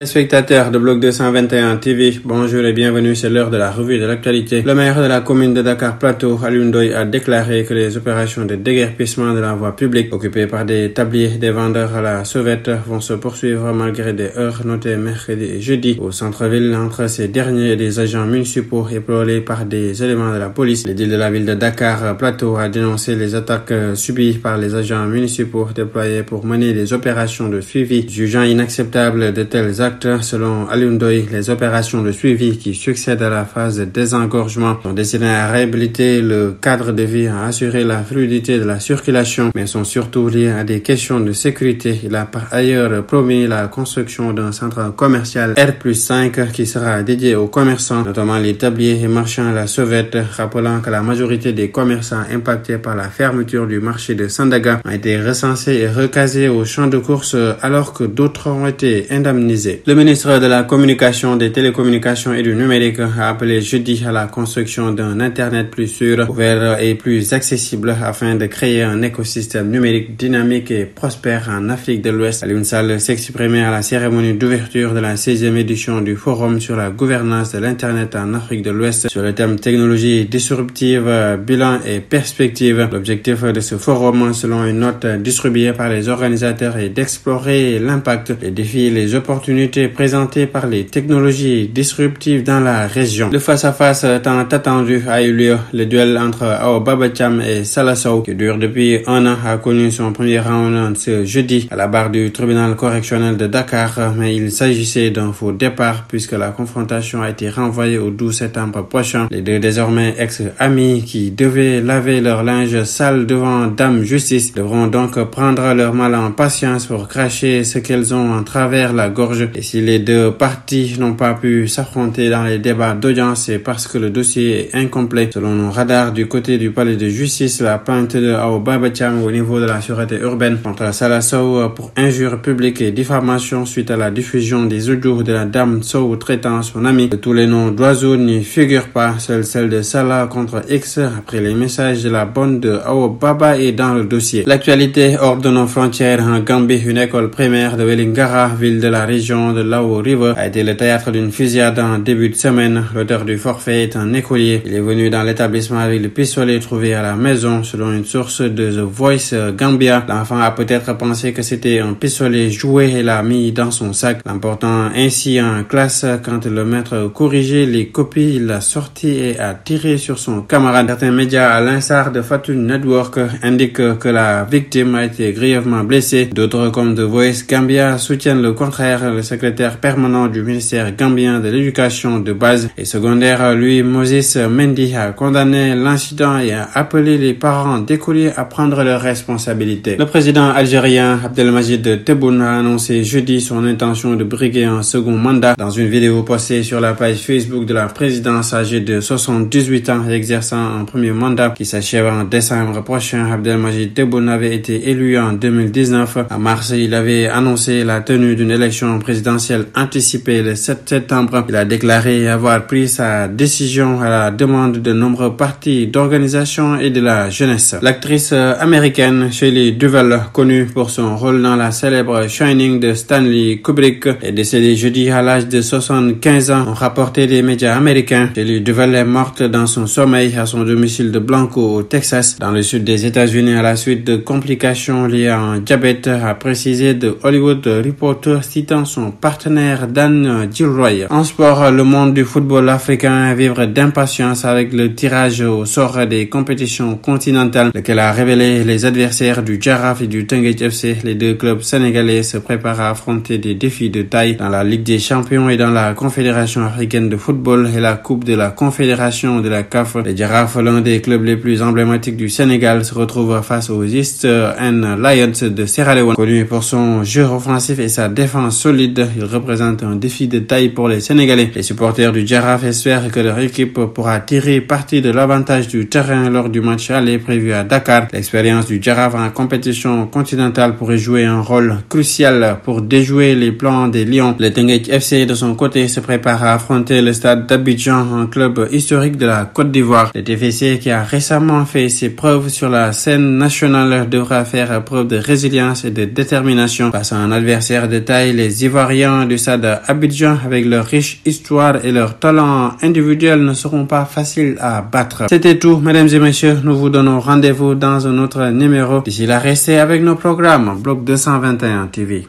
téléspectateurs de Bloc 221 TV, bonjour et bienvenue, c'est l'heure de la revue de l'actualité. Le maire de la commune de Dakar Plateau, Alioune Ndoye, a déclaré que les opérations de déguerpissement de la voie publique occupées par des tabliers des vendeurs à la sauvette vont se poursuivre malgré des heurts notés mercredi et jeudi au centre-ville entre ces derniers et des agents municipaux épaulés par des éléments de la police. L'édile de la ville de Dakar Plateau a dénoncé les attaques subies par les agents municipaux déployés pour mener des opérations de suivi, jugeant inacceptable de tels actes. Selon Alioune Ndoye, les opérations de suivi qui succèdent à la phase de désengorgement sont destinées à réhabiliter le cadre de vie, à assurer la fluidité de la circulation, mais sont surtout liées à des questions de sécurité. Il a par ailleurs promis la construction d'un centre commercial R+5 qui sera dédié aux commerçants, notamment les tabliers et marchands à la sauvette, rappelant que la majorité des commerçants impactés par la fermeture du marché de Sandaga ont été recensés et recasés au champ de course alors que d'autres ont été indemnisés. Le ministre de la Communication, des Télécommunications et du Numérique a appelé jeudi à la construction d'un Internet plus sûr, ouvert et plus accessible afin de créer un écosystème numérique dynamique et prospère en Afrique de l'Ouest. Alioune Sall s'exprimait à la cérémonie d'ouverture de la 16e édition du Forum sur la gouvernance de l'Internet en Afrique de l'Ouest sur le thème technologie disruptive, bilan et perspective. L'objectif de ce forum, selon une note distribuée par les organisateurs, est d'explorer l'impact, les défis et les opportunités présentées par les technologies disruptives dans la région. Le face-à-face tant attendu a eu lieu. Le duel entre Awa Baba Thiam et Salah Sow, qui dure depuis un an, a connu son premier round ce jeudi à la barre du tribunal correctionnel de Dakar, mais il s'agissait d'un faux départ puisque la confrontation a été renvoyée au 12 septembre prochain. Les deux désormais ex-amis qui devaient laver leur linge sale devant Dame Justice devront donc prendre leur mal en patience pour cracher ce qu'elles ont en travers la gorge. Et si les deux parties n'ont pas pu s'affronter dans les débats d'audience, c'est parce que le dossier est incomplet. Selon nos radars du côté du palais de justice, la plainte de Awa Baba Thiam au niveau de la sûreté urbaine contre Salah Sow pour injure publique et diffamation suite à la diffusion des audios de la dame Sow traitant son ami de tous les noms d'oiseaux n'y figure pas. Seule celle de Salah contre X après les messages de la bonne de Awa Baba est dans le dossier. L'actualité hors de nos frontières en Gambie, une école primaire de Vélingara, ville de la région de Lao River, a été le théâtre d'une fusillade en début de semaine. L'auteur du forfait est un écolier. Il est venu dans l'établissement avec le pistolet trouvé à la maison. Selon une source de The Voice Gambia, l'enfant a peut-être pensé que c'était un pistolet joué et l'a mis dans son sac. L'emportant ainsi en classe, quand le maître corrigeait les copies, il l'a sorti et a tiré sur son camarade. Certains médias, à l'instar de Fortune Network, indiquent que la victime a été grièvement blessée. D'autres, comme The Voice Gambia, soutiennent le contraire. Le secrétaire permanent du ministère gambien de l'éducation de base et secondaire, lui, Moses Mendy, a condamné l'incident et a appelé les parents d'écoliers à prendre leurs responsabilités. Le président algérien Abdelmajid Tebboune a annoncé jeudi son intention de briguer un second mandat. Dans une vidéo postée sur la page Facebook de la présidence, âgé de 78 ans et exerçant un premier mandat qui s'achève en décembre prochain, Abdelmajid Tebboune avait été élu en 2019. En mars, il avait annoncé la tenue d'une élection présidentielle anticipée le 7 septembre. Il a déclaré avoir pris sa décision à la demande de nombreux partis, d'organisations et de la jeunesse. L'actrice américaine Shelley Duvall, connue pour son rôle dans la célèbre Shining de Stanley Kubrick, est décédée jeudi à l'âge de 75 ans, ont rapporté les médias américains. Shelley Duvall est morte dans son sommeil à son domicile de Blanco au Texas, dans le sud des États-Unis, à la suite de complications liées à un diabète, a précisé The Hollywood Reporter, citant son partenaire Dan Gilroy. En sport, le monde du football africain vivre d'impatience avec le tirage au sort des compétitions continentales, lequel a révélé les adversaires du Jaraaf et du Teungueth FC. Les deux clubs sénégalais se préparent à affronter des défis de taille dans la Ligue des Champions et dans la Confédération africaine de football et la Coupe de la Confédération de la CAF. Les Jaraaf, l'un des clubs les plus emblématiques du Sénégal, se retrouvent face aux East End Lions de Sierra Leone. Connu pour son jeu offensif et sa défense solide, il représente un défi de taille pour les Sénégalais. Les supporters du Jaraaf espèrent que leur équipe pourra tirer parti de l'avantage du terrain lors du match aller prévu à Dakar. L'expérience du Jaraaf en compétition continentale pourrait jouer un rôle crucial pour déjouer les plans des Lions. Le Teungueth FC, de son côté, se prépare à affronter le Stade d'Abidjan, un club historique de la Côte d'Ivoire. Le TFC, qui a récemment fait ses preuves sur la scène nationale, devra faire preuve de résilience et de détermination face à un adversaire de taille. Les Ivoiriens Ivoiriens du Stade Abidjan, avec leur riche histoire et leur talent individuel, ne seront pas faciles à battre. C'était tout, mesdames et messieurs. Nous vous donnons rendez-vous dans un autre numéro. D'ici là, restez avec nos programmes. Bloc 221 TV.